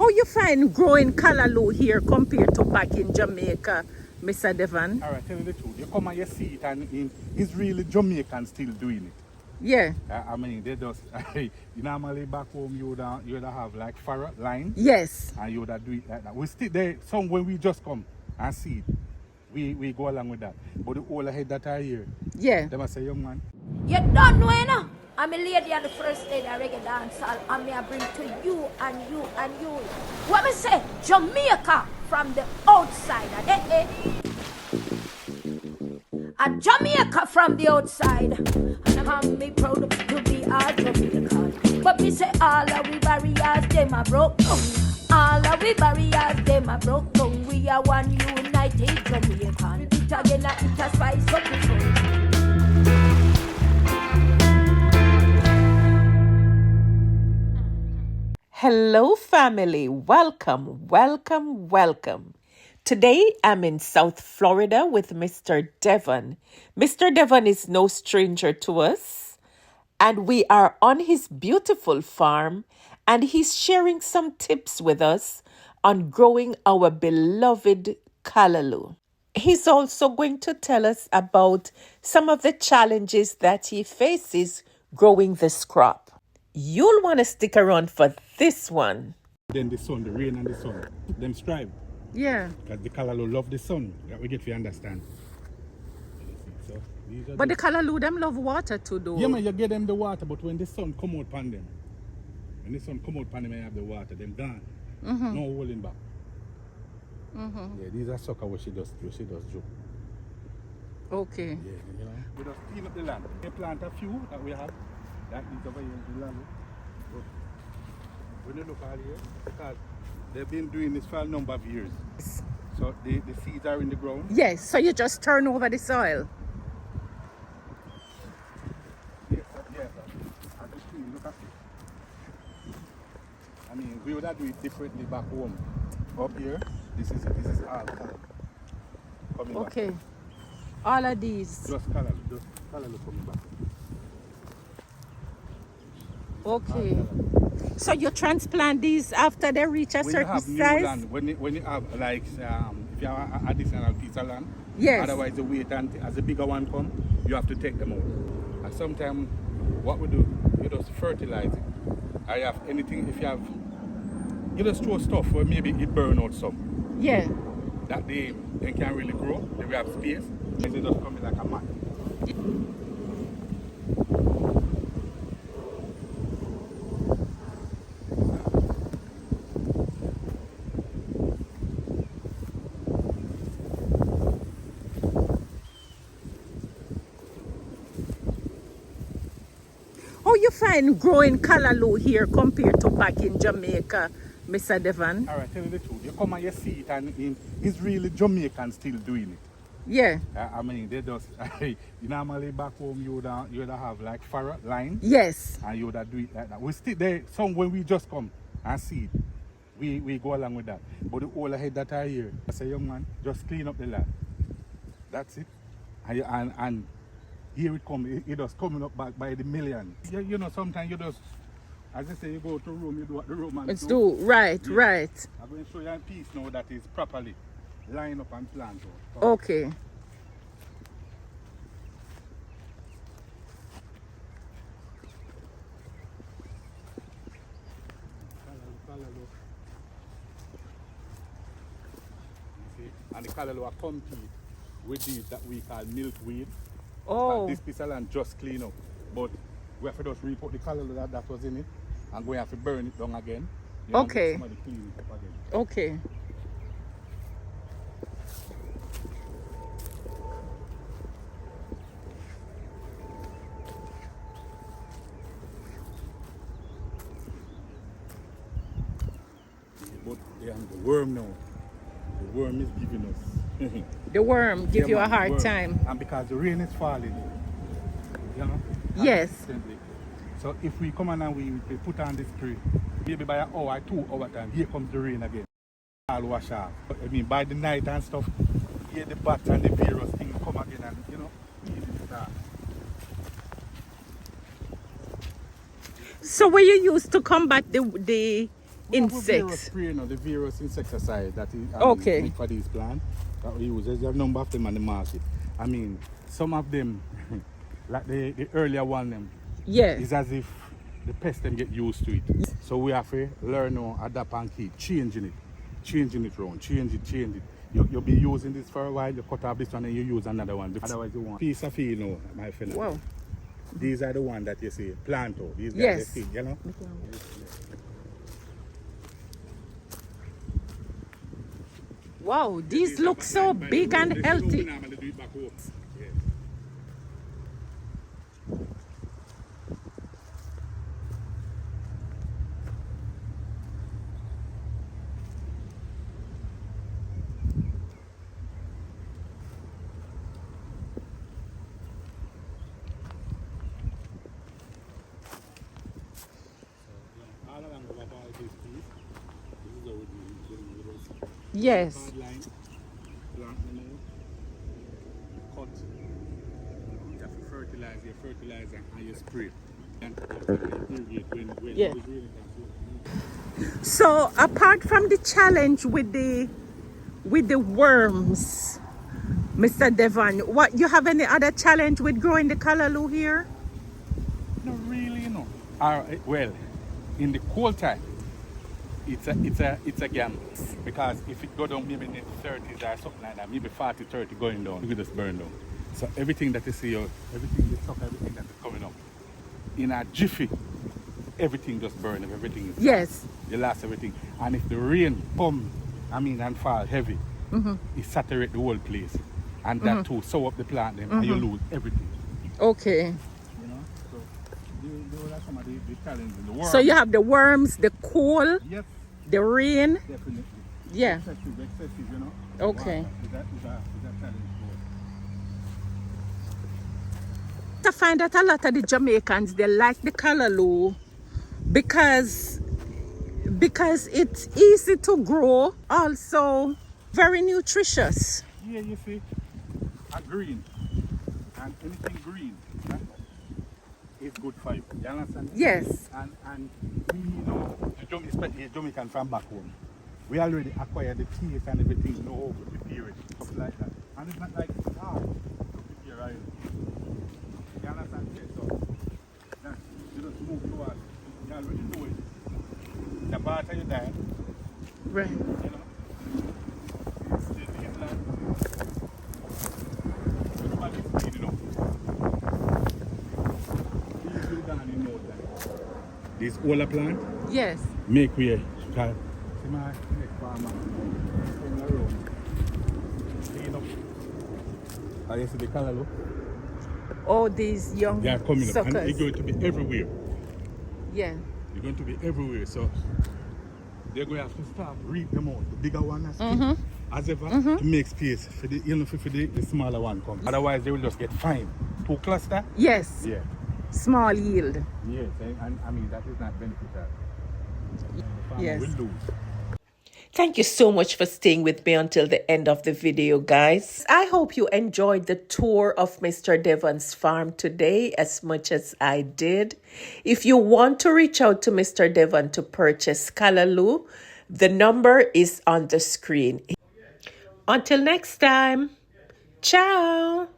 How you find growing callaloo here compared to back in Jamaica, Mr. Devon? All right, tell you the truth. You come and you see it, and it's really Jamaican still doing it. Yeah. I mean, they just normally back home you would have like farrow line, Yes. and you would do it like that. We still there. Some when we just come and see it, we go along with that. But the whole ahead that are here, Yeah. they must say, young man. You don't know, you know. I'm a lady on the first day of reggae dancehall, and me I bring to you and you and you. What me say? Jamaica from the outside. And Jamaica from the outside. And I'm me proud to be a Jamaican. But me say all of we barriers, them are broke down. All of we barriers, them are broke down. We are one united Jamaican. It again, it a spice up the soul. Hello, family. Welcome, welcome, welcome. Today, I'm in South Florida with Mr. Devon. Mr. Devon is no stranger to us, and we are on his beautiful farm, and he's sharing some tips with us on growing our beloved callaloo. He's also going to tell us about some of the challenges that he faces growing this crop. You'll want to stick around for this one. Then the sun, the rain and the sun, them strive. Yeah. Because the callaloo love the sun. That we get to understand. So, But the callaloo, them love water too, though. yeah, man, you get them the water, but when the sun come out upon them, you have the water, them gone. No holding back. Yeah, these are sucker what she does joke. Okay. Yeah, you know. We just clean up the land. We plant a few that we have. That is over here in the land. But when you look out here, because they've been doing this for a number of years. So the seeds are in the ground. Yes, so you just turn over the soil. Yes, yes. As you see, look at it. I mean, we would have do it differently back home. Up here, this is all callaloo coming back. Okay. All of these. Just callaloo coming back. Okay. So you transplant these after they reach a When you certain have new size? land, when you have like if you have an additional piece of land, Yes. otherwise the wait until as the bigger one come, you have to take them out. And sometimes what we do, you just fertilize it. I have anything if you have you just throw stuff where maybe it burn out some. Yeah. That they can really grow, they will have space, and they just come in like a mat. How you find growing callaloo here compared to back in Jamaica, Mr. Devon? All right, tell you the truth. You come and you see it, and it's really Jamaican still doing it. Yeah. I mean, they just normally back home you would have like farrow line, Yes. and you would do it like that. We still there. Some when we just come and see it, we go along with that. But the whole ahead that are here, I say, young man, just clean up the land. That's it. And here it comes. It just coming up back by the million. You know, sometimes you just, as I say, you go to room, you do what the Romans Let's do. Right, Yeah. right. I'm going to show you a piece now that is properly lined up and planted. Okay. Callaloo. You see? And the callaloo are compete with these that we call milkweed. Oh. This piece of land just clean up. But we have to just re-put the callaloo that was in it, and we have to burn it down again. You know, Okay. and somebody clean it up again. Okay. But the worm now, the worm is giving us. The worm give you a man, hard worm. time. And because the rain is falling, you know? Yes. Constantly. So if we come on and we put on this spray, maybe by an hour, 2 hour time, here comes the rain again. All wash off. I mean, by the night and stuff, here the bats and the virus thing come again and, you know, it start. So where you used to combat the We have a virus insects. spray, you know, the virus insecticide that is Okay. make for these plants that we use. There's a number of them on the market. I mean, some of them, like the earlier one, them, Yeah. it's as if the pest them get used to it. So we have to learn how adapt and keep changing it around, change it. You'll be using this for a while, you cut off this one and you use another one. Otherwise you want piece of you know, my friend. Wow. These are the ones that you see, planto. These guys Yes. they see, you know? Wow, these look so big and healthy. Yes. Cut, you have to fertilize your fertilizer and you spray. And when Yeah. it's really So apart from the challenge with the worms, Mr. Devon, what you have any other challenge with growing the callaloo here? no, really, no. Well, in the cold time, it's a gamble because if it go down maybe in the 30s or something like that, maybe 40, 30 going down, it will just burn down. So everything that you see, everything the stuff, everything that is coming up, in a jiffy, everything just burn up, everything is Yes. you lost everything. And if the rain come, and fall heavy, it saturate the whole place. And that too sow up the plant then and you lose everything. Okay. You know? So those are some of the challenges. The worm. So you have the worms, the cold, Yes, the rain. definitely. Yeah. Excessive, you know. Okay. Water. Is that challenge I find that a lot of the Jamaicans, they like the callaloo because it's easy to grow, also very nutritious. Yeah, you see, a green and anything green, right, is good for you. You understand? Yes. And we, you know, especially Jamaican from back home, we already acquired the taste and everything, know how to prepare it, stuff like that. And it's not like it's hard to prepare either. You understand? Yeah, so that you just move towards, you already know it. The part of your diet, Right. you know. It's the inland. Everybody's feeding up. These will down in no time. This ola plant Yes. make way. See my next farmer. Turn around. Clean up. And you see the callaloo? All these young They are coming up. And suckers. they're going to be everywhere. Yeah. They're going to be everywhere. So they're going to have to start reap them out. The bigger one as ever to make space for the the smaller one come. Otherwise they will just get fined. 2 cluster? Yes. Yeah. Small yield. Yes, and I mean that is not beneficial. The farmer Yes. will lose. Thank you so much for staying with me until the end of the video, guys. I hope you enjoyed the tour of Mr. Devon's farm today as much as I did. If you want to reach out to Mr. Devon to purchase callaloo, the number is on the screen. Until next time, ciao.